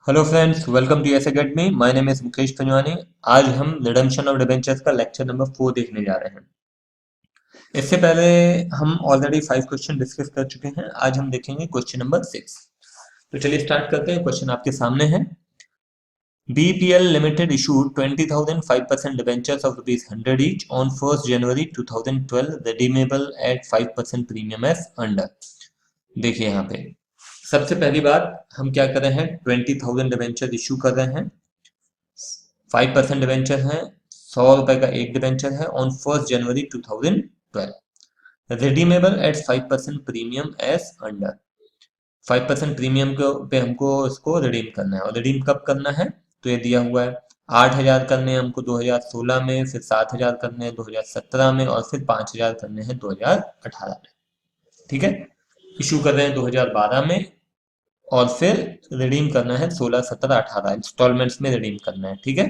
Hello friends, welcome to S academy. My name is Mukesh Panjwani. आज हम redemption of debentures का lecture number 4 देखने जा रहे हैं। इससे पहले हम ऑलरेडी 5 क्वेश्चन डिस्कस कर चुके हैं। आज हम देखेंगे क्वेश्चन नंबर 6। तो चलिए स्टार्ट करते हैं। क्वेश्चन आपके सामने है। BPL Limited issued 20,000 5% debentures of rupees 100 each on 1st January 2012, redeemable at 5% premium as under। देखिए यहाँ पे सबसे पहली बात हम क्या कर रहे हैं, 20,000 डिबेंचर इशू कर रहे हैं। 5% डिबेंचर है, 100 रुपए का एक डिबेंचर है on 1st January 2012, redeemable at 5% premium as under. 5% premium पे हमको इसको रिडीम करना है। और रिडीम कब करना है तो ये दिया हुआ है। 8,000 करने हैं हमको 2016 में, फिर 7,000 करने हैं 2017 में, और फिर 5,000 करने हैं 2018 में। ठीक है, इशू कर रहे हैं 2012 में, और फिर रिडीम करना है 16, 17, 18 इंस्टॉलमेंट्स में रिडीम करना है। ठीक है,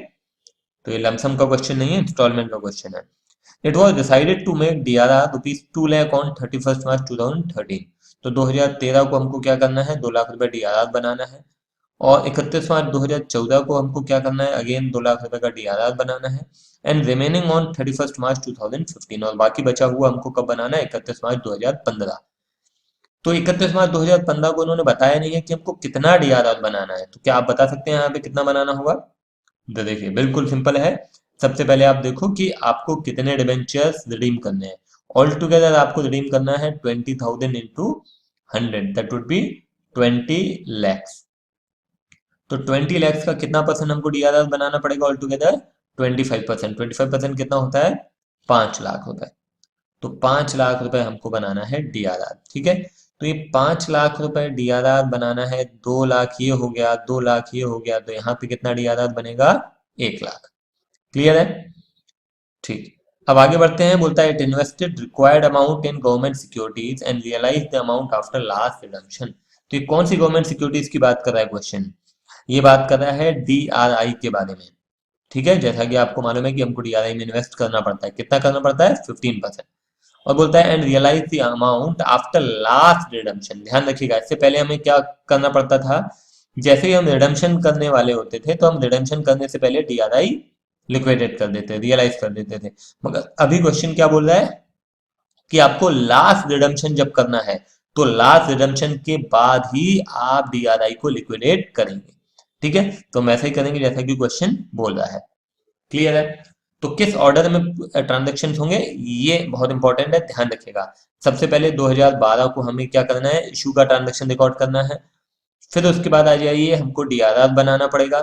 तो ये लमसम का क्वेश्चन नहीं है, इंस्टॉलमेंट का क्वेश्चन है। It was decided to make DRR rupees 2 lakh on 31 मार्च 2013। तो 2013 को हमको क्या करना है, 2 लाख रुपए DRR बनाना है। और 31 मार्च 2014 को हमको क्या करना है, अगेन 2 लाख रुपए का DRR बनाना है। एंड रिमेनिंग ऑन 31 मार्च 2015, और बाकी बचा हुआ हमको कब बनाना है, 31 मार्च 2015। तो 31 मार्च 2015 को उन्होंने बताया नहीं है कि हमको कितना DRR बनाना है। तो क्या आप बता सकते हैं यहाँ पे कितना बनाना होगा। तो देखिए बिल्कुल सिंपल है। सबसे पहले आप देखो कि आपको कितने डिबेंचर्स रिडीम करने हैं। ऑल टुगेदर आपको रिडीम करना है 20,000 into 100, that would be 20 lakhs. तो 20 लैक्स का कितना परसेंट हमको DRR बनाना पड़ेगा ऑल टुगेदर, 25%। 25% कितना होता है, 5 लाख रुपए। तो 5 लाख रुपए हमको बनाना है DRR। ठीक है, तो ये 5 लाख रुपए DRR बनाना है। 2 लाख ये हो गया, 2 लाख ये हो गया, तो यहाँ पे कितना DRR बनेगा, 1 लाख। क्लियर है। ठीक, अब आगे बढ़ते हैं। बोलता है it invested required amount in government securities and realise the amount after last redemption. तो ये कौन सी गवर्नमेंट सिक्योरिटीज की बात कर रहा है क्वेश्चन, ये बात कर रहा है DRI के बारे में। ठीक है, जैसा कि आपको मालूम है कि हमको DRI में इन्वेस्ट करना पड़ता है। कितना करना पड़ता है, 15%। और बोलता है and realise the amount after last redemption. ध्यान रखिएगा, इससे पहले हमें क्या करना पड़ता था, जैसे ही हम रिडम्पशन करने वाले होते थे तो हम रिडम्पशन करने से पहले DRI लिक्विडेट कर देते, रियलाइज कर देते थे। मगर अभी क्वेश्चन क्या बोल रहा है कि आपको लास्ट रिडम्पशन जब करना है तो लास्ट रिडम्पशन के बाद ही आप DRI को लिक्विडेट करेंगे। ठीक है, तो हम ऐसा ही करेंगे जैसा कि क्वेश्चन बोल रहा है। क्लियर है। तो किस ऑर्डर में ट्रांजेक्शन होंगे, ये बहुत इंपॉर्टेंट है, ध्यान रखिएगा। सबसे पहले 2012 को हमें क्या करना है, इशू का ट्रांजेक्शन रिकॉर्ड करना है। फिर उसके बाद आ जाइए, हमको DRR बनाना पड़ेगा,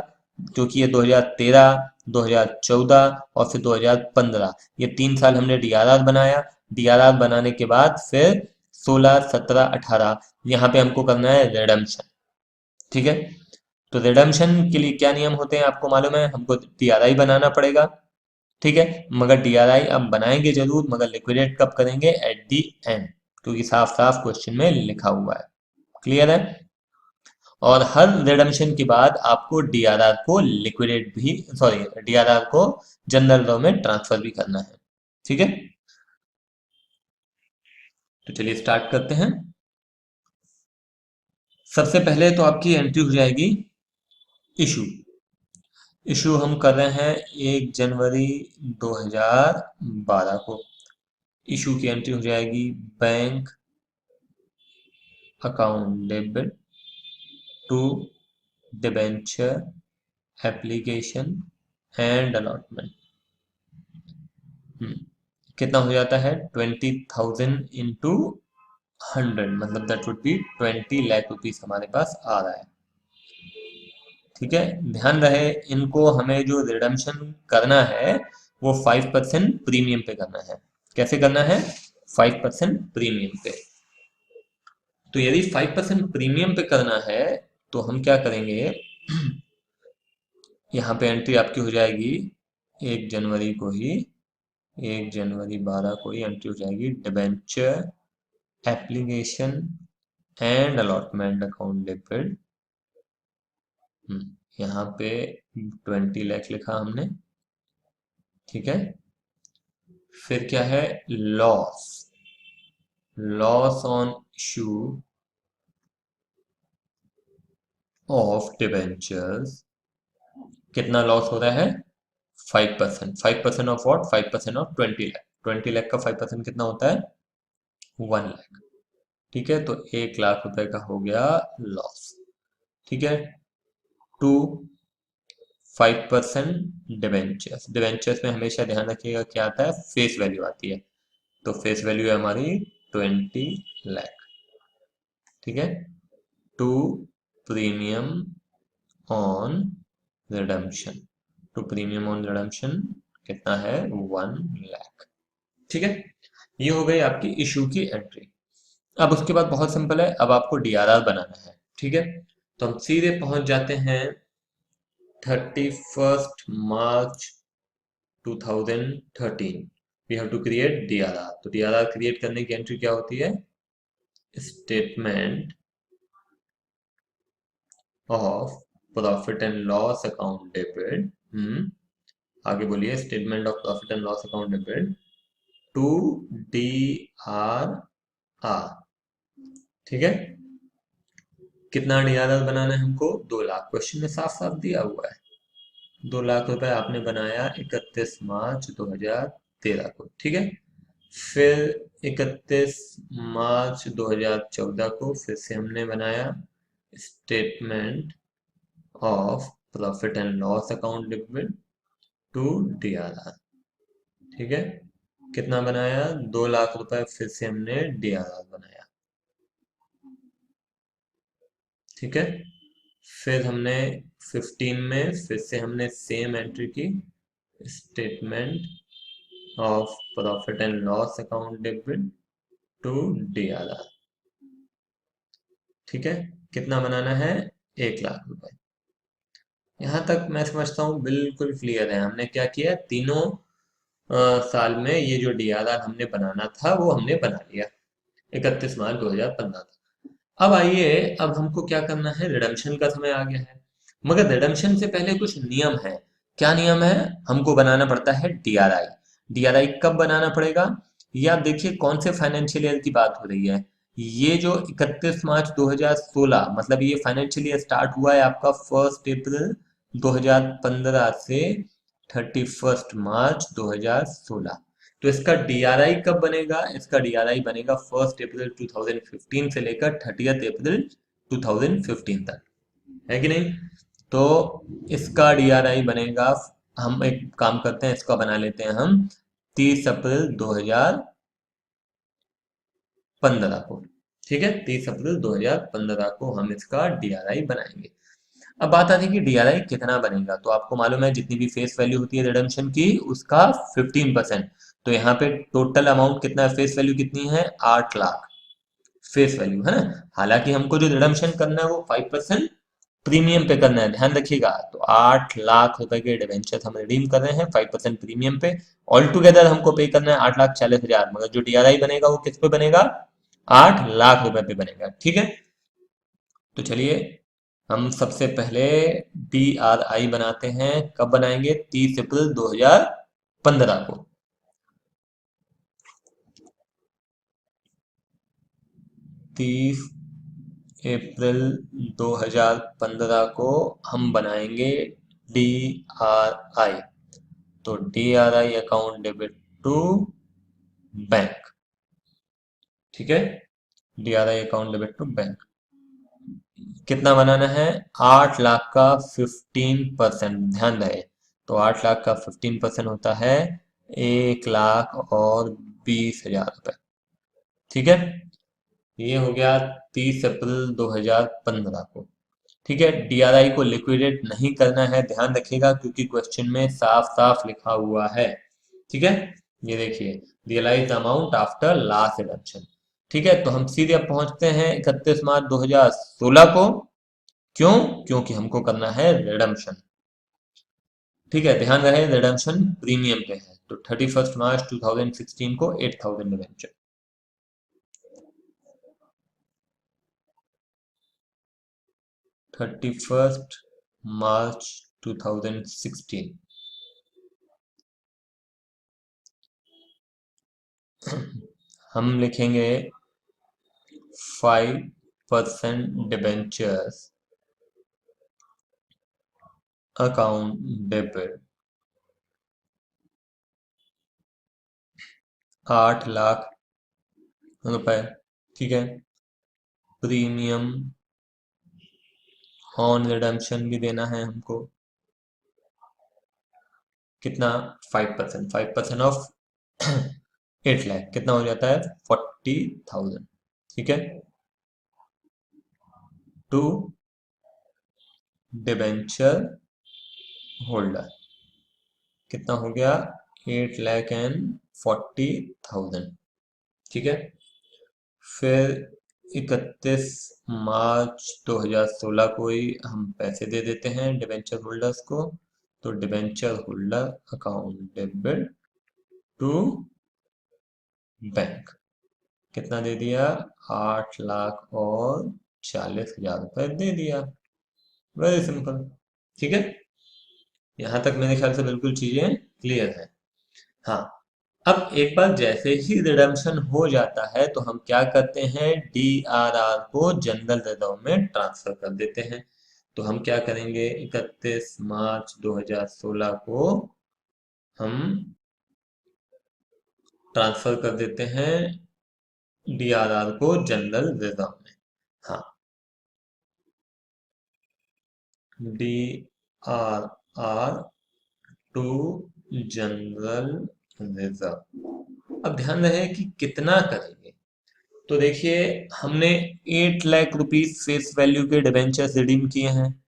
क्योंकि ये 2013, 2014 और फिर 2015, ये 3 साल हमने DRR बनाया। DRR बनाने के बाद फिर 16, 17, 18 यहाँ पे हमको करना है रिडम्पशन। ठीक है, तो रिडम्पशन के लिए क्या नियम होते हैं आपको मालूम है, हमको DRI बनाना पड़ेगा। ठीक है, मगर DRI अब बनाएंगे जरूर, मगर लिक्विडेट कब करेंगे, एट दी एंड, क्योंकि साफ साफ क्वेश्चन में लिखा हुआ है। क्लियर है। और हर रिडम्पशन के बाद आपको DRR को लिक्विडेट भी, सॉरी, DRR को जनरल रो में ट्रांसफर भी करना है। ठीक है, तो चलिए स्टार्ट करते हैं। सबसे पहले तो आपकी एंट्री हो जाएगी इशू। इशू हम कर रहे हैं 1 जनवरी 2012 को। इशू की एंट्री हो जाएगी bank account debit to debenture application and allotment. कितना हो जाता है, 20,000 इंटू 100, मतलब that would be 20 lakh rupees हमारे पास आ रहा है। ठीक है, ध्यान रहे इनको हमें जो रिडम्पशन करना है वो 5% प्रीमियम पे करना है। कैसे करना है, 5% प्रीमियम पे। तो यदि 5% प्रीमियम पे करना है तो हम क्या करेंगे, यहाँ पे एंट्री आपकी हो जाएगी 1 जनवरी को ही, 1 जनवरी 12 को ही एंट्री हो जाएगी debenture application and allotment account debit. यहाँ पे 20 लाख लिखा हमने। ठीक है, फिर क्या है, loss, loss on issue of debentures, कितना लॉस हो रहा है? 5%। 5% of what? 5% of 20 lakh. 20 lakh का 5% कितना होता है? 1 लाख। ठीक है, तो 1 लाख रुपए का हो गया लॉस। ठीक है, टू 5% डिवेंचर्स। डिवेंचर्स में हमेशा ध्यान रखिएगा क्या आता है? फेस वैल्यू आती है। तो फेस वैल्यू है हमारी 20 लाख। ठीक है, to premium on redemption. To premium on redemption कितना है? 1 लाख। ठीक है, ये हो गई आपकी इशू की एंट्री। अब उसके बाद बहुत सिंपल है, अब आपको डीआरआर बनाना है। ठीक है, तो हम सीधे पहुंच जाते हैं 31 मार्च 2013। We have to create DRR. तो डीआरआर क्रिएट करने की एंट्री क्या होती है? Statement of profit and loss account debit. आगे बोलिए, statement of profit and loss account debit to D R R. ठीक है, कितना डीआरआर बनाना है हमको? 2 लाख। क्वेश्चन में साफ साफ दिया हुआ है। 2 लाख रुपए आपने बनाया 31 मार्च 2013 को। ठीक है, फिर 31 मार्च 2014 को फिर से हमने बनाया statement of profit and loss account debit to DRR. ठीक है, कितना बनाया? 2 लाख रुपए फिर से हमने डीआरआर बनाया। ठीक है, फिर हमने 15 में फिर से हमने सेम एंट्री की, statement of profit and loss account debit to DRR. ठीक है, कितना बनाना है? 1 लाख रुपए। यहां तक मैं समझता हूँ बिल्कुल क्लियर है। हमने क्या किया? तीनों साल में ये जो डीआरआर हमने बनाना था वो हमने बना लिया 31 मार्च 2015 तक। अब आइए, अब हमको क्या करना है? रिडम्पशन का समय आ गया है, मगर रिडम्पशन से पहले कुछ नियम है। क्या नियम है? हमको बनाना पड़ता है डीआरआई। डीआरआई कब बनाना पड़ेगा? या देखिए कौन से फाइनेंशियल ईयर की बात हो रही है। ये जो 31 मार्च 2016, मतलब ये फाइनेंशियल ईयर स्टार्ट हुआ है आपका 1 अप्रैल 2015 से 31 मार्च 2016। तो इसका डीआरआई कब बनेगा? इसका डीआरआई बनेगा 1 अप्रैल 2015 से लेकर 30 अप्रैल 2015 तक, है कि नहीं? तो इसका डीआरआई बनेगा, हम एक काम करते हैं, इसका बना लेते हैं हम 30 अप्रैल 2015 को। ठीक है, 30 अप्रैल 2015 को हम इसका डीआरआई बनाएंगे। अब बात आती है कि डीआरआई कितना बनेगा। तो आपको मालूम है जितनी भी फेस वैल्यू होती है रिडम्पशन की उसका 15%। तो यहाँ पे टोटल अमाउंट कितना है? फेस वैल्यू कितनी है? 8 लाख फेस वैल्यू है ना। हालांकि हमको जो रिडम्पशन करना है वो 5% प्रीमियम पे करना है, ध्यान रखिएगा। तो 8 लाख रुपए के डिवेंचर हम रिडीम कर रहे हैं 5% प्रीमियम पे। ऑल टुगेदर हमको पे करना है 8,40,000, मगर जो डीआरआई बनेगा वो किस पे बनेगा? 8 लाख रुपए पे बनेगा। ठीक है, तो चलिए हम सबसे पहले डी आर आई बनाते हैं। कब बनाएंगे? 30 अप्रैल 2015 को। 30 अप्रैल 2015 को हम बनाएंगे डी आर आई। तो D R I account debit to bank. ठीक है, D R I account debit to bank कितना बनाना है? 8 लाख का 15%, ध्यान रहे। तो 8 लाख का 15% होता है 1,20,000 रुपए। ठीक है, ये हो गया 30 अप्रैल 2015 को। ठीक है, डीआरआई को लिक्विडेट नहीं करना है, ध्यान रखिएगा, क्योंकि क्वेश्चन में साफ साफ लिखा हुआ है। ठीक है, ये देखिए, realise the amount after last redemption. ठीक है, तो हम सीधे अब पहुंचते हैं 31 मार्च 2016 को। क्यों? क्योंकि हमको करना है रिडम्पशन। ठीक है, ध्यान रहे रिडम्पशन प्रीमियम पे है। तो 31 मार्च 2016 को 8,000 डिवेंचर। 31 मार्च 2016 हम लिखेंगे 5% डिबेंचर्स अकाउंट डेबिट 8 लाख रुपए, ठीक है। प्रीमियम ऑन रिडम्पशन भी देना है हमको, कितना? 5%, 5% ऑफ 8 लाख कितना हो जाता है? 40,000, ठीक है। टू डिबेंचर होल्डर कितना हो गया? 8,40,000, ठीक है। फिर 31 मार्च 2016 को ही हम पैसे दे देते हैं डिबेंचर होल्डर्स को। तो debenture holder account debit to bank कितना दे दिया? 8,40,000 रुपए दे दिया। वेरी सिंपल, ठीक है। यहाँ तक मेरे ख्याल से बिल्कुल चीजें क्लियर है। हाँ, अब एक बार जैसे ही रिडम्पशन हो जाता है तो हम क्या करते हैं? डीआरआर को जनरल रिजर्व में ट्रांसफर कर देते हैं। तो हम क्या करेंगे? 31 मार्च 2016 को हम ट्रांसफर कर देते हैं डीआरआर को जनरल रिजर्व में। हाँ, D R R to general reserve. अब ध्यान रहे कि कितना करेंगे। तो देखिए, हमने 8 लाख रुपीज फेस वैल्यू के डिबेंचर्स रिडीम किए हैं।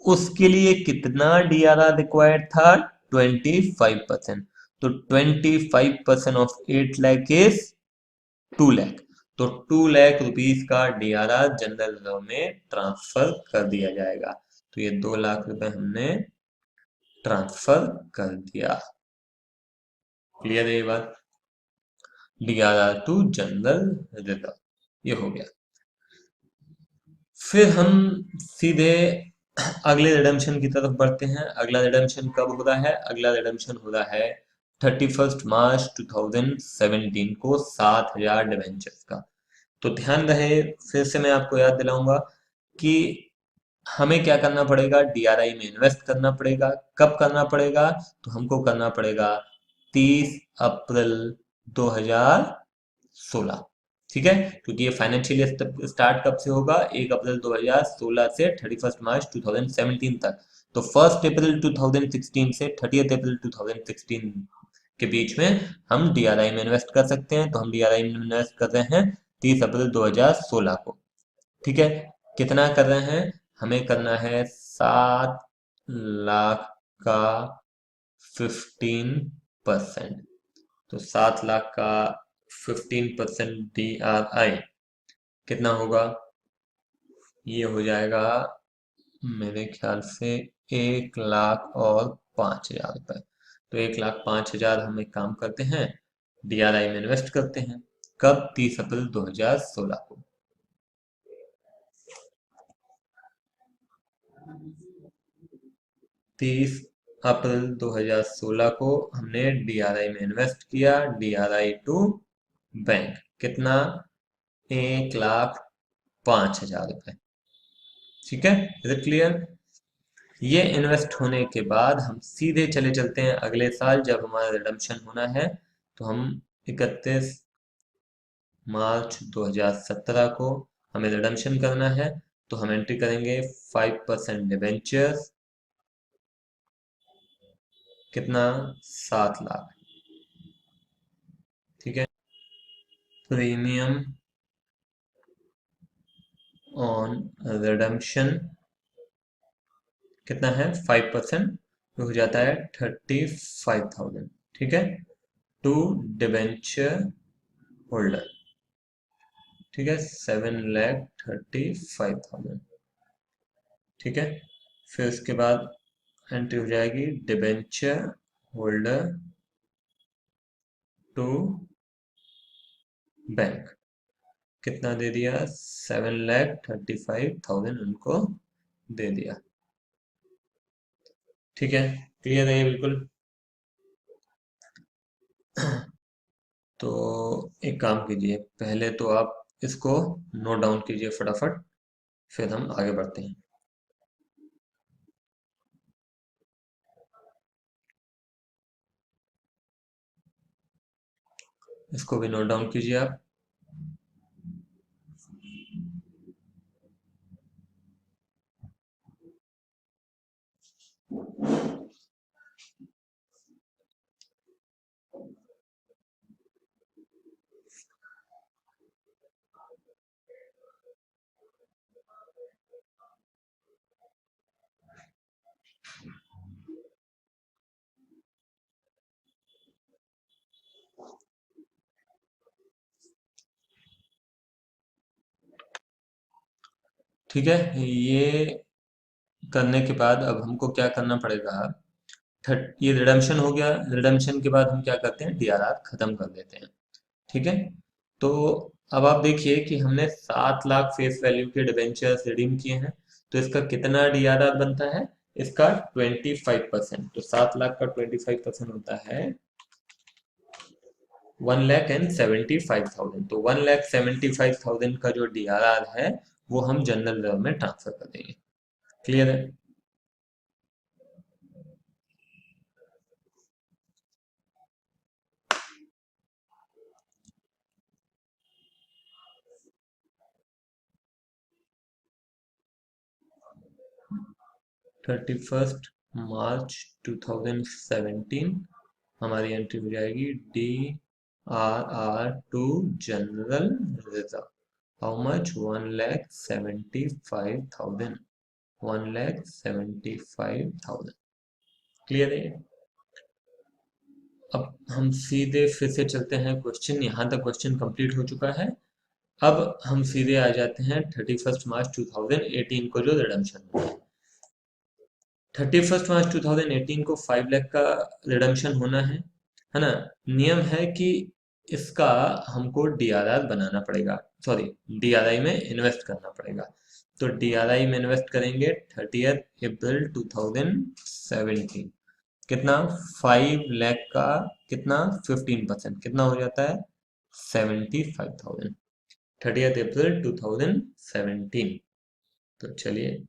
उसके लिए कितना डीआरआर रिक्वायर्ड था? 25%। तो 25% ऑफ 8 लाख इज 2 लाख। तो 2 लाख रुपीज का डीआरआर जनरल रिजर्व में ट्रांसफर कर दिया जाएगा। तो ये 2 लाख रुपए हमने ट्रांसफर कर दिया। क्लियर है ये बात? डीआरआर टू जनरल रिजर्व, ये हो गया। फिर हम सीधे अगले रिडम्पशन की तरफ बढ़ते हैं। अगला रिडम्पशन कब हो रहा है? अगला रिडम्पशन हो रहा है 31 मार्च 2017 को 7,000 डिवेंचर्स का। तो ध्यान रहे, फिर से मैं आपको याद दिलाऊंगा कि हमें क्या करना पड़ेगा? डीआरआई में इन्वेस्ट करना पड़ेगा। कब करना पड़ेगा? तो हमको करना पड़ेगा 30 अप्रैल 2016, ठीक है। क्योंकि ये फाइनेंशियल ईयर स्टार्ट कब से होगा? 1 अप्रैल 2016 से 31 मार्च 2017 तक। तो 1 अप्रैल 2016 से 30 अप्रैल 2016 के बीच में हम डीआरआई में इन्वेस्ट कर सकते हैं। तो हम डीआरआई में इन्वेस्ट कर रहे हैं 30 अप्रैल 2016 को, ठीक है। कितना कर रहे हैं? हमें करना है 7 लाख का 15%। तो 7 लाख का 15% DRI कितना होगा? ये हो जाएगा मेरे ख्याल से 1,05,000 रुपए। तो 1,05,000 हम एक काम करते हैं, डीआरआई में इन्वेस्ट करते हैं। कब? 30 अप्रैल 2016 को। 30 अप्रैल 2016 को हमने डीआरआई में इन्वेस्ट किया। डीआरआई टू बैंक कितना? 1,05,000 रुपए, ठीक है। Is it clear? ये इन्वेस्ट होने के बाद हम सीधे चले चलते हैं अगले साल जब हमारा रिडम्पशन होना है। तो हम 31 मार्च 2017 को हमें रिडम्पशन करना है। तो हम एंट्री करेंगे 5% डिबेंचर्स कितना? 7 लाख, ठीक है। प्रीमियम ऑन रिडम्पशन कितना है? 5%, तो हो जाता है 35,000, ठीक है। टू डिबेंचर होल्डर, ठीक है, 7,35,000, ठीक है। फिर उसके बाद एंट्री हो जाएगी डिबेंचर होल्डर टू बैंक कितना दे दिया? 7,35,000 उनको दे दिया, ठीक है। क्लियर है ये बिल्कुल? तो एक काम कीजिए, पहले तो आप इसको नोट डाउन कीजिए फटाफट, फिर हम आगे बढ़ते हैं। इसको भी नोट डाउन कीजिए आप। ठीक है, ये करने के बाद अब हमको क्या करना पड़ेगा। ये रिडम्पशन हो गया। रिडम्पशन के बाद हम क्या करते हैं, डीआरआर खत्म कर देते हैं। ठीक है, तो अब आप देखिए कि हमने 7 लाख फेस वैल्यू के डिबेंचर्स रिडीम किए हैं। तो इसका कितना डीआरआर बनता है, इसका 25%। तो 7 लाख का 25% होता है 1,75,000। तो 1,75,000 का जो डीआरआर है वो हम जनरल रिजर्व में ट्रांसफर कर देंगे। क्लियर है। 31 मार्च 2017 हमारी एंट्री हो जाएगी DRR to general reserve. How much, 1,75,000। 1,75,000। Clear है। अब हम सीधे फिर से चलते हैं क्वेश्चन। यहाँ तक क्वेश्चन कंप्लीट हो चुका है। अब हम सीधे आ जाते हैं 31 मार्च 2018 को जो रिडम्पशन हुआ है। 31 मार्च 2018 को 5 लाख का रिडम्पशन होना है ना। नियम है कि इसका हमको डीआरआर बनाना पड़ेगा, सॉरी डीआरआई में इन्वेस्ट करना पड़ेगा। तो डीआरआई में इन्वेस्ट करेंगे 30 अप्रैल 2017। कितना, 5 लाख का कितना 15%, कितना हो जाता है 75,000। 30 अप्रैल 2017। तो चलिए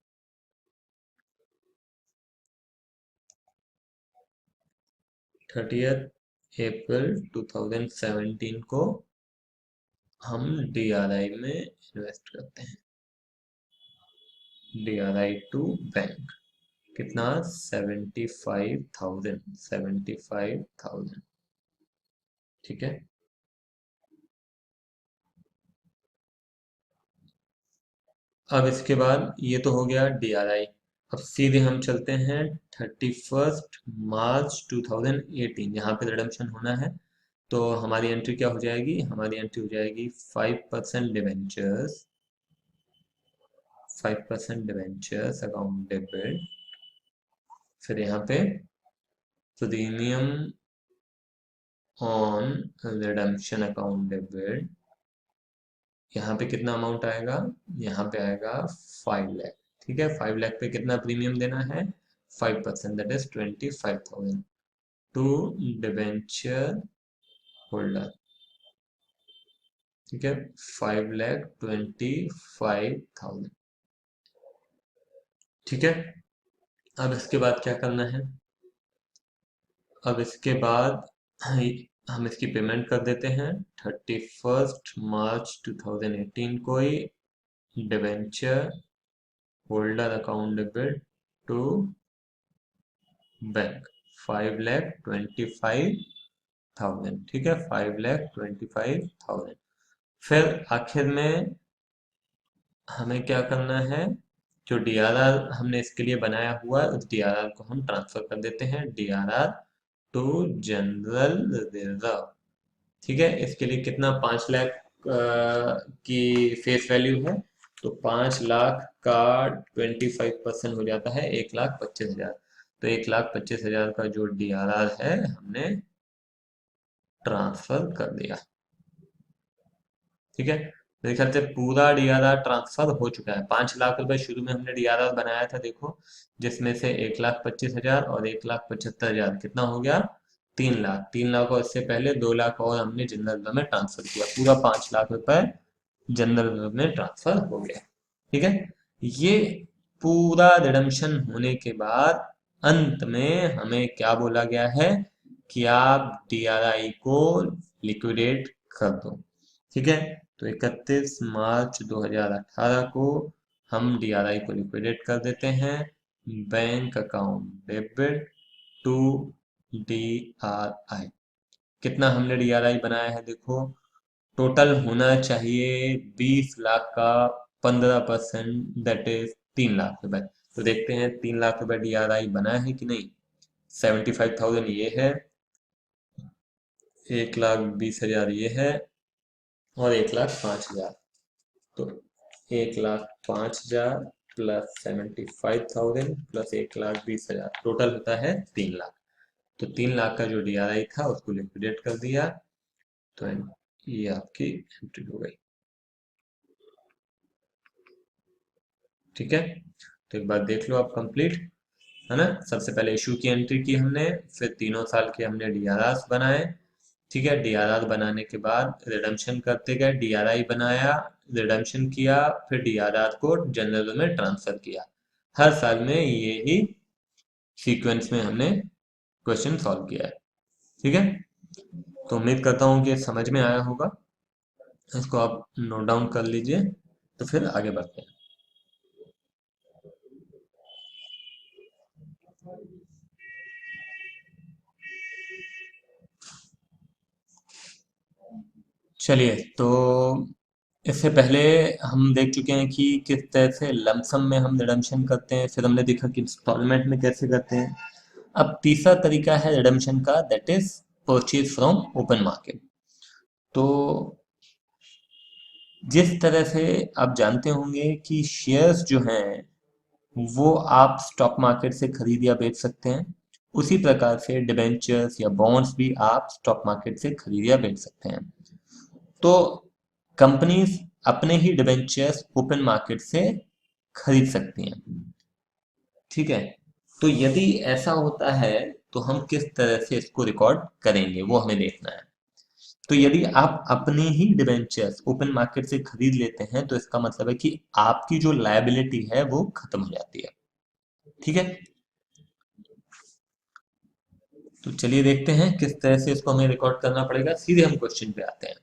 30 अप्रैल 2017 को हम डीआरआई में इन्वेस्ट करते हैं। डीआरआई टू बैंक कितना, 75,000। 75,000। ठीक है। अब इसके बाद ये तो हो गया डीआरआई। अब सीधे हम चलते हैं 31 मार्च 2018, यहाँ पे रिडम्पशन होना है। तो हमारी एंट्री क्या हो जाएगी, हमारी एंट्री हो जाएगी 5% डिवेंचर्स। 5% debentures account debit. फिर यहाँ पे premium on redemption account debit. यहाँ पे कितना अमाउंट आएगा, यहाँ पे आएगा 5 लाख। ठीक है, 5 लाख पे कितना प्रीमियम देना है, 5%, that is 25,000 to debenture holder. ठीक है, 5,25,000। ठीक है, अब इसके बाद क्या करना है। अब इसके बाद हम इसकी पेमेंट कर देते हैं 31 मार्च 2018 को ही। Debenture holder account debit to bank 5,25,000। ठीक है, 5,25,000। फिर आखिर में हमें क्या करना है, जो डीआरआर हमने इसके लिए बनाया हुआ है उस डीआरआर को हम ट्रांसफर कर देते हैं डीआरआर टू जनरल रिजर्व। ठीक है, इसके लिए कितना, 5 लाख की फेस वैल्यू है। तो 5 लाख का 25% हो जाता है 1,25,000। तो 1,25,000 का जो डीआरआर है हमने ट्रांसफर कर दिया। ठीक है, मेरे ख्याल से पूरा डीआरआर ट्रांसफर हो चुका है। 5 लाख रुपए शुरू में हमने डीआरआर बनाया था, देखो, जिसमें से 1,25,000 और 1,75,000 कितना हो गया, 3 लाख। 3 लाख और इससे पहले 2 लाख और हमने जनरल रिजर्व में ट्रांसफर किया। पूरा 5 लाख रुपए जनरल रिजर्व में ट्रांसफर हो गया। ठीक है, ये पूरा रिडम्पशन होने के बाद अंत में हमें क्या बोला गया है कि आप डीआरआई को लिक्विडेट कर दो। ठीक है, तो 31 मार्च 2018 को हम DRI को लिक्विडेट कर देते हैं। Bank account debit to DRI। कितना हमने DRI बनाया है देखो, टोटल होना चाहिए 20 लाख का 15%, दैट इज 3 लाख रुपए। तो देखते हैं 3 लाख रुपए DRI बना है कि नहीं। 75,000 ये है, 1,20,000 ये है, और 1,05,000। तो 1,05,000 प्लस 75,000 प्लस 1,20,000 टोटल होता है 3 लाख। तो 3 लाख का जो DRI था उसको लिक्विडेट कर दिया। तो ये आपकी एंट्री हो गई। ठीक है, तो एक बार देख लो आप कंप्लीट, है ना। सबसे पहले इशू की एंट्री की हमने, फिर 3 साल के हमने DRRs बनाए। ठीक है, DRR बनाने के बाद रिडम्पशन करते गए, DRI बनाया, रिडम्पशन किया, फिर DRR को जनरल में ट्रांसफर किया। हर साल में ये ही सीक्वेंस में हमने क्वेश्चन सॉल्व किया है। ठीक है, तो उम्मीद करता हूँ कि समझ में आया होगा। इसको आप नोट डाउन कर लीजिए, तो फिर आगे बढ़ते हैं। चलिए, तो इससे पहले हम देख चुके हैं कि किस तरह से लमसम में हम रिडम्पशन करते हैं, फिर हमने देखा कि इंस्टॉलमेंट में कैसे करते हैं। अब तीसरा तरीका है रिडम्पशन का, that is purchase from open market. तो जिस तरह से आप जानते होंगे कि शेयर्स जो हैं वो आप स्टॉक मार्केट से खरीद या बेच सकते हैं, उसी प्रकार से डिबेंचर्स या बॉन्ड्स भी आप स्टॉक मार्केट से खरीद या बेच सकते हैं। तो कंपनीज अपने ही डिबेंचर्स ओपन मार्केट से खरीद सकती हैं। ठीक है, तो यदि ऐसा होता है तो हम किस तरह से इसको रिकॉर्ड करेंगे वो हमें देखना है। तो यदि आप अपने ही डिबेंचर्स ओपन मार्केट से खरीद लेते हैं तो इसका मतलब है कि आपकी जो लायबिलिटी है वो खत्म हो जाती है। ठीक है, तो चलिए देखते हैं किस तरह से इसको हमें रिकॉर्ड करना पड़ेगा। सीधे हम क्वेश्चन पे आते हैं।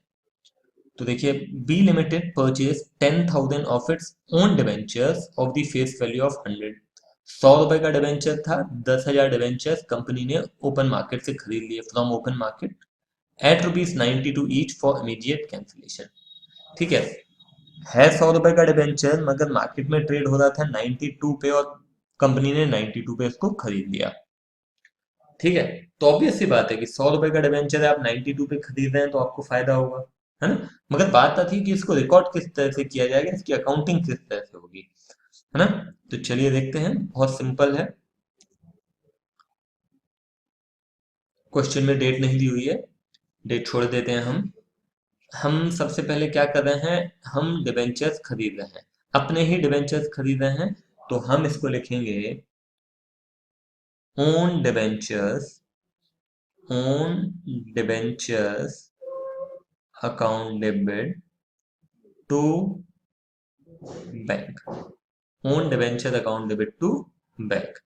तो देखिए, B limited purchase 10,000 of its own debentures of the face value of 100। 100 रुपए का डिवेंचर था, 10,000 डिवेंचर्स कंपनी ने ओपन मार्केट से खरीद लिए from open market at ₹92 each for immediate cancellation. ठीक है 100 रुपए का डिवेंचर, मगर मार्केट में ट्रेड हो रहा था 92 पे, और कंपनी ने 92 पे इसको खरीद लिया। ठीक है, तो ऑब्वियस सी बात है कि 100 रुपए का डिवेंचर है, आप 92 पे खरीद रहे हैं तो आपको फायदा होगा, है ना। मगर बात आती है कि इसको रिकॉर्ड किस तरह से किया जाएगा, इसकी अकाउंटिंग किस तरह से होगी, है ना। तो चलिए देखते हैं, बहुत सिंपल है। क्वेश्चन में डेट नहीं दी हुई है, डेट छोड़ देते हैं हम सबसे पहले क्या कर रहे हैं, हम डिबेंचर्स खरीद रहे हैं, अपने ही डिबेंचर्स खरीद रहे हैं। तो हम इसको लिखेंगे own debentures, own debentures account debit to bank, own debenture account debit to bank.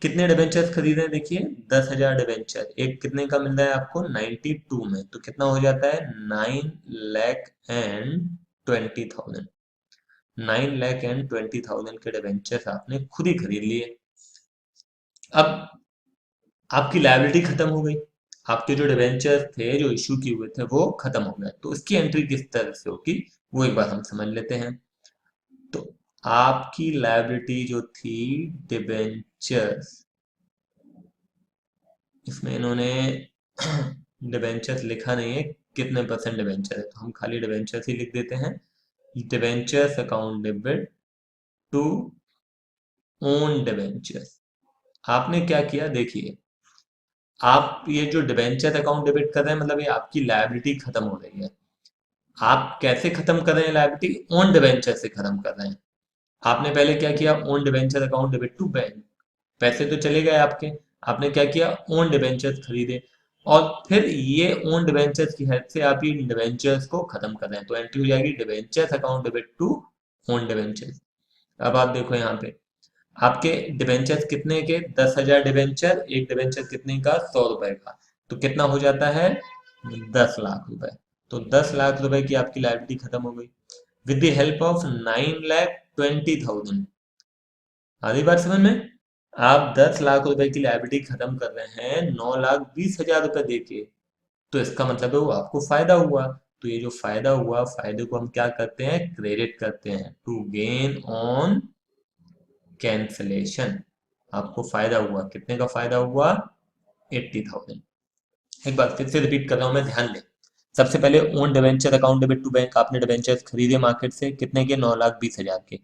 कितने डिबेंचर्स खरीदे हैं देखिए, 10,000 डिबेंचर, एक कितने का मिल रहा है आपको 92 में, तो कितना हो जाता है 9,20,000। 9,20,000 के डिबेंचर्स आपने खुद ही खरीद लिए। अब आपकी लायबिलिटी खत्म हो गई, आपके जो डिबेंचर्स थे जो इशू किए हुए थे वो खत्म हो गए। तो उसकी एंट्री किस तरह से होगी वो एक बार हम समझ लेते हैं। तो आपकी लायबिलिटी जो थी डिबेंचर्स, इसमें इन्होंने डिबेंचर्स लिखा नहीं है कितने परसेंट डिबेंचर है, तो हम खाली डिबेंचर्स ही लिख देते हैं। Debentures account debit to own debentures. आपने क्या किया देखिए, आप ये जो डिबेंचर अकाउंट डेबिट कर रहे हैं मतलब ये आपकी लायबिलिटी खत्म हो रही है। आप कैसे खत्म कर रहे हैं लायबिलिटी, ओन डिबेंचर से खत्म कर रहे हैं। आपने पहले क्या किया, own debenture account debit to bank, पैसे तो चले गए आपके, आपने क्या किया ओन डिबेंचर्स खरीदे, और फिर ये ओन डिबेंचर्स की हेल्प से आप ये डिबेंचर्स को खत्म कर रहे हैं। तो एंट्री हो जाएगी debentures account debit to own debentures. अब आप देखो यहाँ पे आपके डिबेंचर्स कितने के, 10,000 डिबेंचर, एक डिबेंचर कितने का 100 रुपए का, तो कितना हो जाता है 10 लाख रुपए। तो 10 लाख रुपए की आपकी लायबिलिटी खत्म हो गई विद द हेल्प ऑफ 9,20,000। आधी बात समझ में? आप 10 लाख रुपए की लायबिलिटी खत्म कर रहे हैं 9,20,000 रुपए देके, तो इसका मतलब है वो आपको फायदा हुआ। तो ये जो फायदा हुआ, फायदे को हम क्या करते हैं, क्रेडिट करते हैं टू गेन ऑन कैंसलेशन। आपको फायदा हुआ, कितने का फायदा हुआ? 80,000। एक बार फिर से रिपीट कर रहा हूं मैं, ध्यान दें। सबसे पहले own debenture account debit to bank, आपने डिवेंचर्स खरीदे मार्केट से, कितने के? 9,20,000 के।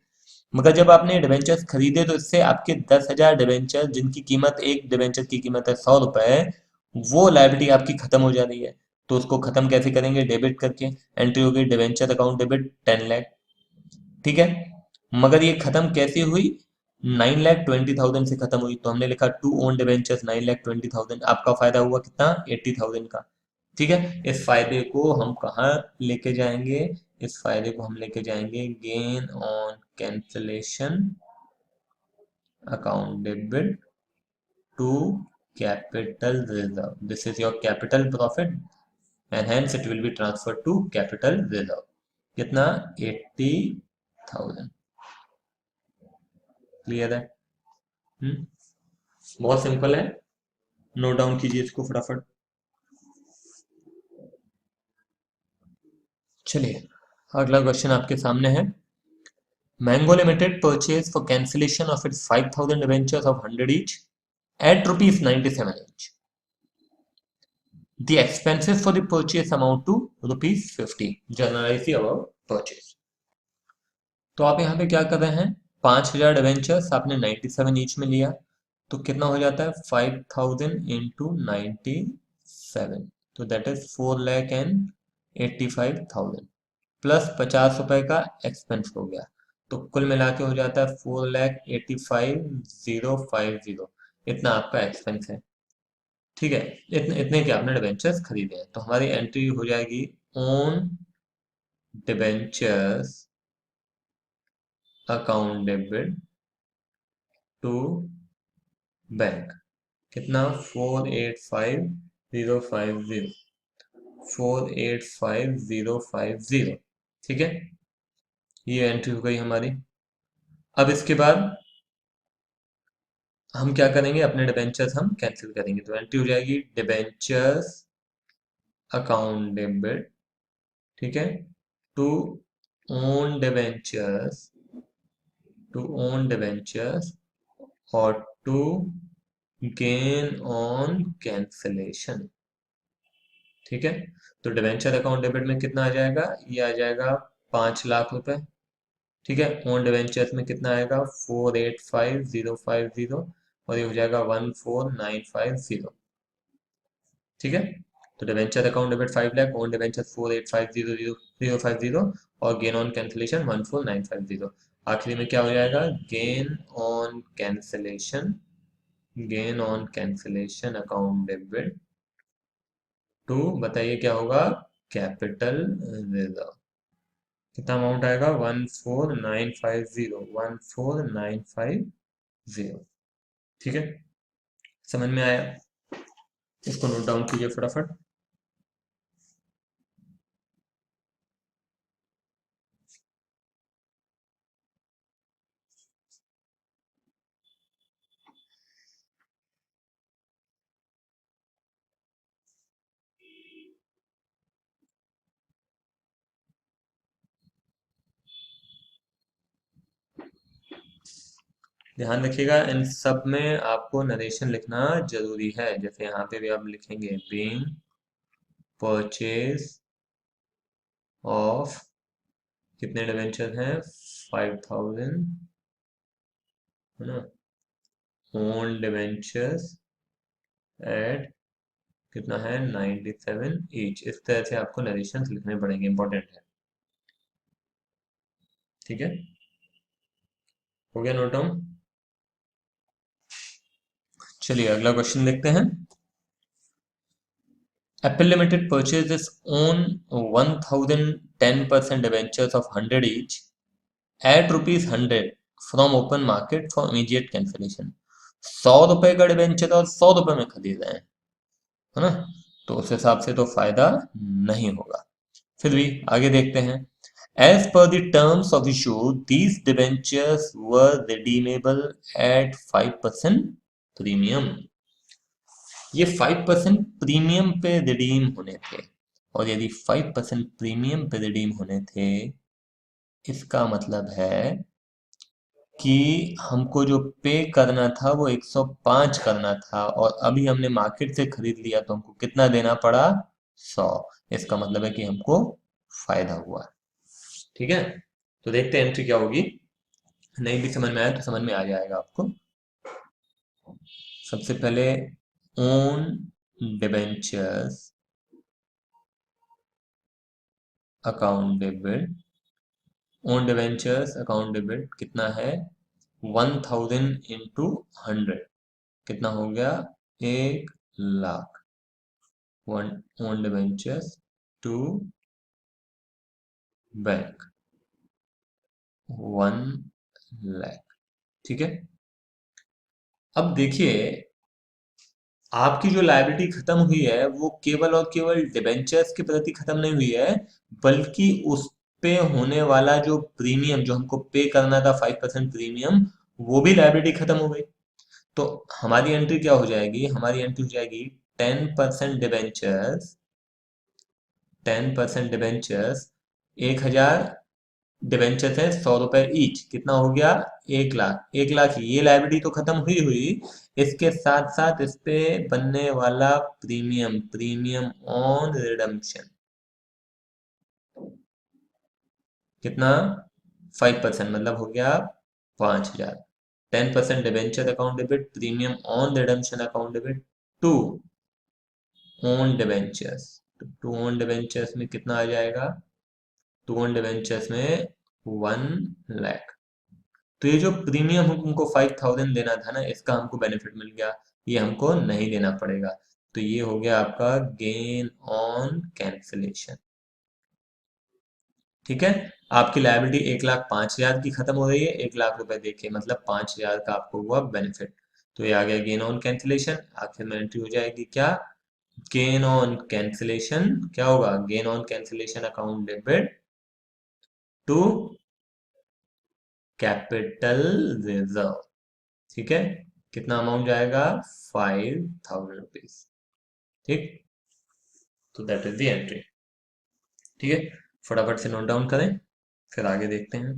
मगर जब आपने डिवेंचर्स खरीदे तो इससे आपके 10,000 डिवेंचर, जिनकी कीमत, एक डिवेंचर की कीमत है 100 रुपए, वो लायबिलिटी आपकी खत्म हो जा रही है। तो उसको खत्म कैसे करेंगे? डेबिट करके। एंट्री होगी डिवेंचर अकाउंट डेबिट 10 लाख। ठीक है। मगर ये खत्म कैसे हुई? 9,20,000 से खत्म हुई, तो हमने लिखा टू ओन डिवेंचर्स 9,20,000। आपका फायदा हुआ कितना? 80,000 का। ठीक है। इस फायदे को हम कहाँ लेके जाएंगे? इस फायदे को हम लेके जाएंगे gain on cancellation account debit to capital reserve. This is your capital profit and hence it will be transfer to capital reserve. कितना? 80,000। क्लियर है? हम्म बहुत सिंपल है। नोट डाउन कीजिए इसको फटाफट। चलिए, अगला क्वेश्चन आपके सामने है। Mango limited purchase for cancellation of its 5,000 debentures of 100 each at rupees 97 each. The expenses for the purchase amount to rupees 50. Generalize the above purchase. तो आप यहाँ पे क्या कर रहे हैं? 5,000 डिवेंचर्स आपने 97 ईच में लिया, तो कितना हो जाता है? 5,000 इंटू 97, तो दैट इज 4,85,000 प्लस 50 रुपए का एक्सपेंस हो गया, तो कुल मिला के हो जाता है 4,85,050। इतना आपका एक्सपेंस है। ठीक है। इतने इतने के आपने डिबेंचर्स खरीदे हैं, तो हमारी एंट्री हो जाएगी own debentures account debit to bank. कितना? 4,85,050। 4,85,050। ठीक है। ये एंट्री हो गई हमारी। अब इसके बाद हम क्या करेंगे? अपने डिबेंचर्स हम कैंसिल करेंगे, तो एंट्री हो जाएगी डिबेंचर्स अकाउंट डेबिट, ठीक है, to own debentures, to own debentures और टू गेन ऑन कैंसलेशन। ठीक है। तो डिबेंचर अकाउंट डेबिट में कितना आ जाएगा? ये आ जाएगा 5 लाख रुपए। ठीक है। ओन डिबेंचर्स में कितना आएगा? 4,85,050 और ये हो जाएगा 14,950। ठीक है। तो debenture account debit 5 lakh, own debenture 4,85,050 और गेन ऑन कैंसलेशन 14,950। आखिरी में क्या हो जाएगा? Gain on cancellation, gain on cancellation account debit to, बताइए क्या होगा? Capital reserve. कितना अमाउंट आएगा? 14,950, 14,950। ठीक है। समझ में आया? इसको नोट डाउन कीजिए फटाफट। ध्यान रखिएगा, इन सब में आपको नरेशन लिखना जरूरी है। जैसे यहाँ पे भी आप लिखेंगे बीइंग परचेज ऑफ, कितने डिवेंचर हैं? 5,000, है ना, ओन डिवेंचर्स एट कितना है? 97 ईच। इस तरह से आपको नरेशन लिखने पड़ेंगे, इंपॉर्टेंट है। ठीक है। हो गया नोट डाउन? चलिए अगला क्वेश्चन देखते हैं। Apple Limited purchased its own 1,010% debentures of 100 each at rupees 100 from open market for immediate cancellation। 100 रुपए का डिबेंचर और 100 रुपए में खरीद रहे हैं, है ना। तो उस हिसाब से तो फायदा नहीं होगा। फिर भी आगे देखते हैं। As per the terms of issue these debentures were redeemable at 5% premium. ये 5% प्रीमियम पे रिडीम होने थे, और यदि 5% प्रीमियम पे रिडीम होने थे, इसका मतलब है कि हमको जो पे करना था वो 105 करना था, और अभी हमने मार्केट से खरीद लिया तो हमको कितना देना पड़ा, 100। इसका मतलब है कि हमको फायदा हुआ। ठीक है, तो देखते हैं एंट्री क्या होगी। नहीं भी समझ में आया तो समझ में आ जाएगा आपको। सबसे पहले own debentures account debit. Own debentures account debit कितना है, 1000 इंटू 100 कितना हो गया, 1 lakh. Own debentures to bank 1 lakh. ठीक है, अब देखिए आपकी जो लायबिलिटी खत्म हुई है वो केवल और केवल डिबेंचर्स के प्रति खत्म नहीं हुई है, बल्कि उस पे होने वाला जो प्रीमियम जो हमको पे करना था 5% प्रीमियम, वो भी लायबिलिटी खत्म हो गई। तो हमारी एंट्री क्या हो जाएगी, हमारी एंट्री हो जाएगी 10% डिबेंचर्स, 10% डिबेंचर्स, 1000 डिबेंचर्स है, 100 रुपए ईच, कितना हो गया, 1 लाख। 1 लाख ये लाइबिलिटी तो खत्म हुई हुई, इसके साथ साथ इस पे बनने वाला प्रीमियम, प्रीमियम ऑन रिडम्पशन कितना, 5% मतलब हो गया 5000। 10% debenture account debit, premium on redemption account debit, to own debentures. तो टू ओन डिबेंचर्स में कितना आ जाएगा, टू ओन डिबेंचर्स में 1 लाख। तो ये जो प्रीमियम हमको 5000 देना था ना, इसका हमको बेनिफिट मिल गया, ये हमको नहीं देना पड़ेगा। तो ये हो गया आपका गेन ऑन कैंसिलेशन। ठीक है, आपकी लायबिलिटी 1,05,000 की खत्म हो रही है, 1 लाख रुपए देके मतलब 5000 का आपको हुआ बेनिफिट। तो ये आ गया गेन ऑन कैंसिलेशन। आखिर में एंट्री हो जाएगी क्या, गेन ऑन कैंसिलेशन, क्या होगा, gain on cancellation account debit to capital reserve. ठीक है, कितना अमाउंट जाएगा, 5000 रुपीज। ठीक, तो दैट इज द एंट्री। ठीक है, फटाफट से नोट डाउन करें, फिर आगे देखते हैं।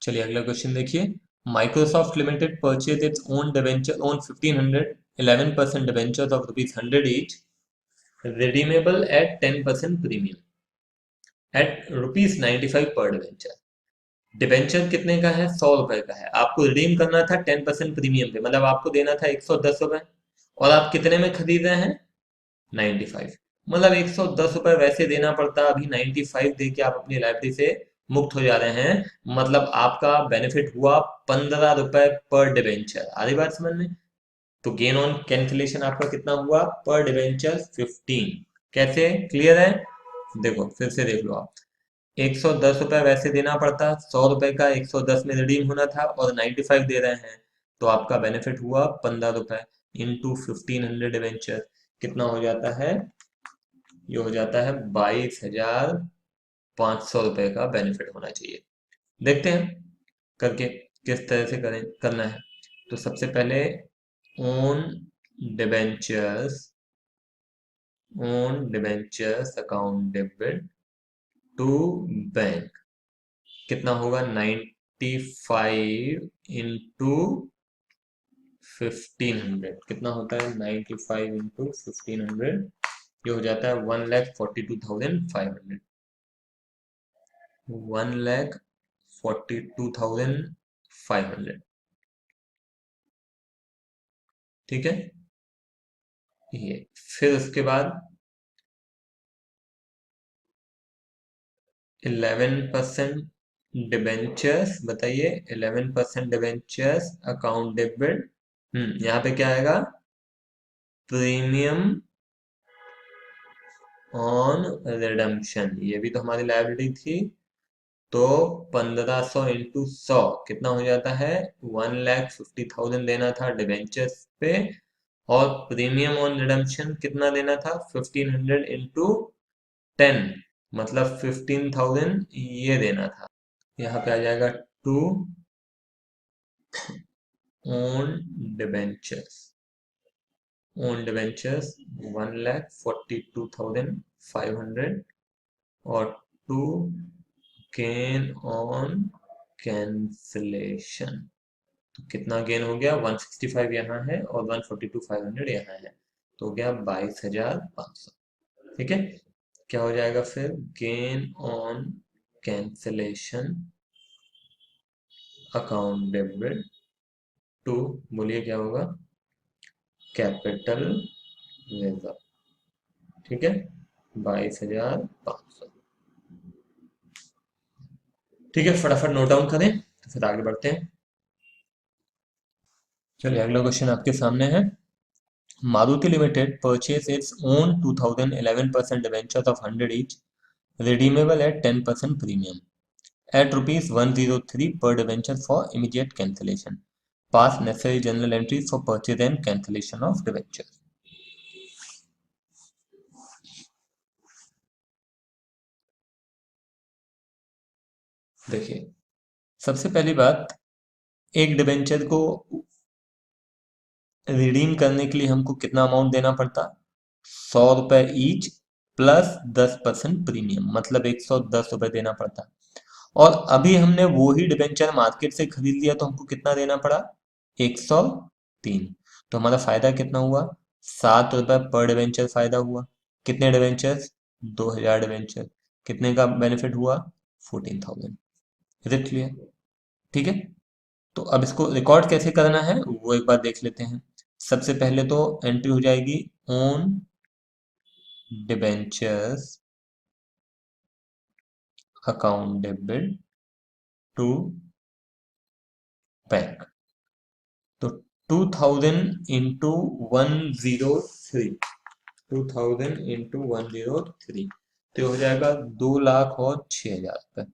चलिए अगला क्वेश्चन देखिए। Microsoft limited purchase its own debenture own 1500 11% debentures of ₹100 each, redeemable at 10% premium eight ₹95 पर डिवेंचर। डिवेंचर कितने का है, 100 रुपए का है, आपको रिडीम करना था 10% प्रीमियम पे, मतलब आपको देना था 110 रुपए, और आप कितने में खरीद रहे हैं, 95। मतलब 110 रुपए वैसे देना पड़ता, अभी 95 दे के आप अपनी लाइब्रेरी से मुक्त हो जा रहे हैं, मतलब आपका बेनिफिट हुआ 15 रुपए पर डिवेंचर। आधी बात समझ में। तो गेन ऑन कैंसिलेशन आपका कितना हुआ, पर डिवेंचर 15। कैसे, क्लियर है, देखो फिर से देख लो आप। 110 रुपए वैसे देना पड़ता, 100 रुपए का 110 में रिडीम होना था, और 95 दे रहे हैं, तो आपका बेनिफिट हुआ 15 रुपए इंटू 1500 डिवेंचर, कितना हो जाता है, ये हो जाता है 22,500 रुपए का बेनिफिट होना चाहिए। देखते हैं करके किस तरह से करें, करना है। तो सबसे पहले own debentures, own debentures account debit to bank, कितना होगा, 95 इंटू 1500, कितना होता है 95 इंटू 1500, ये हो जाता है 1,42,500, 1,42,500। ठीक है, ये फिर उसके बाद 11% डिबेंचर्स, बताइए 11% डिबेंचर्स अकाउंट डेबिट, यहाँ पे क्या आएगा, प्रीमियम ऑन रिडम्पशन, ये भी तो हमारी लायबिलिटी थी। तो 1500 इंटू 100 कितना हो जाता है, 1,50,000 देना था डिबेंचर्स पे। और प्रीमियम ऑन रिडम्पशन कितना देना था, 1500 इंटू 10, मतलब 15,000 ये देना था। यहाँ पे आ जाएगा to own debentures, own debentures 1,42,500, और टू गेन ऑन कैंसिलेशन, तो कितना गेन हो गया, 165 यहाँ है और 142,500 यहाँ है, तो हो गया 22,500। ठीक है, क्या हो जाएगा फिर, gain on cancellation account debit to, बोलिए क्या होगा, कैपिटल रिजर्व। ठीक है, 22,500। ठीक है, फटाफट नोट डाउन करें तो फिर आगे बढ़ते हैं। चलिए अगला क्वेश्चन आपके सामने है। Maruti Limited purchased its own 2011% debentures of 100 each, redeemable at 10% premium, at rupees 103 per debenture for immediate cancellation. Pass necessary journal entries for purchase and cancellation of debentures. देखिए, सबसे पहली बात, एक डिबेंचर को रिडीम करने के लिए हमको कितना अमाउंट देना पड़ता, 100 रुपए ईच प्लस 10% प्रीमियम, मतलब 110 रुपए देना पड़ता। और अभी हमने वो ही डिबेंचर मार्केट से खरीद लिया तो हमको कितना देना पड़ा, 103। तो हमारा फायदा कितना हुआ, 7 रुपए पर डिबेंचर फायदा हुआ। कितने डिबेंचर, 2,000 डिबेंचर, कितने का बेनिफिट हुआ, 14,000। Is it clear? ठीक है, तो अब इसको रिकॉर्ड कैसे करना है वो एक बार देख लेते हैं। सबसे पहले तो एंट्री हो जाएगी own debentures account debit to bank. तो 2,000 इंटू 103, 2,000 इंटू 103, तो हो जाएगा 2,06,000 रुपये।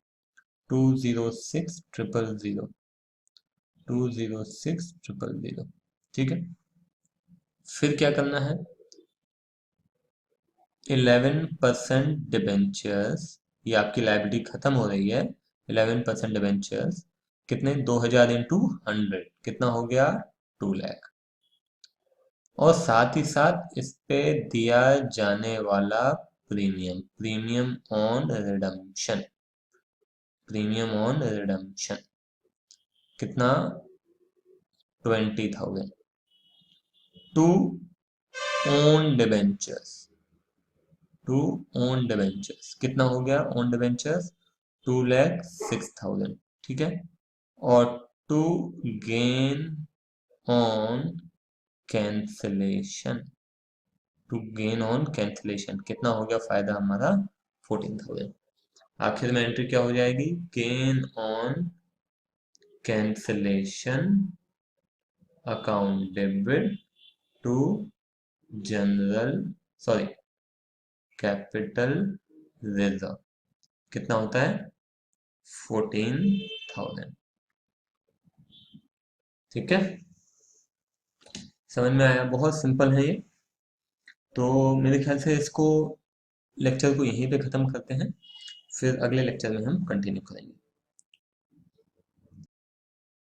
206,000, 206,000। ठीक है, फिर क्या करना है, 11% डिबेंचर्स, ये आपकी लाइबिलिटी खत्म हो रही है। 11% डिबेंचर्स कितने, 2,000 इंटू 100 कितना हो गया, 2 लाख। और साथ ही साथ इस पे दिया जाने वाला premium, premium on redemption, premium on redemption कितना, 20,000 to own debentures, to own debentures कितना हो गया, ओन डिबेंचर्स 2,06,000। ठीक है, और to gain on cancellation, to gain on cancellation कितना हो गया फायदा हमारा, 14,000। आखिर में एंट्री क्या हो जाएगी, gain on cancellation account debit to general, sorry, capital reserve, कितना होता है, 14,000। ठीक है, समझ में आया, बहुत सिंपल है ये। तो मेरे ख्याल से इसको, लेक्चर को यहीं पे ख़त्म करते हैं, फिर अगले लेक्चर में हम कंटिन्यू करेंगे।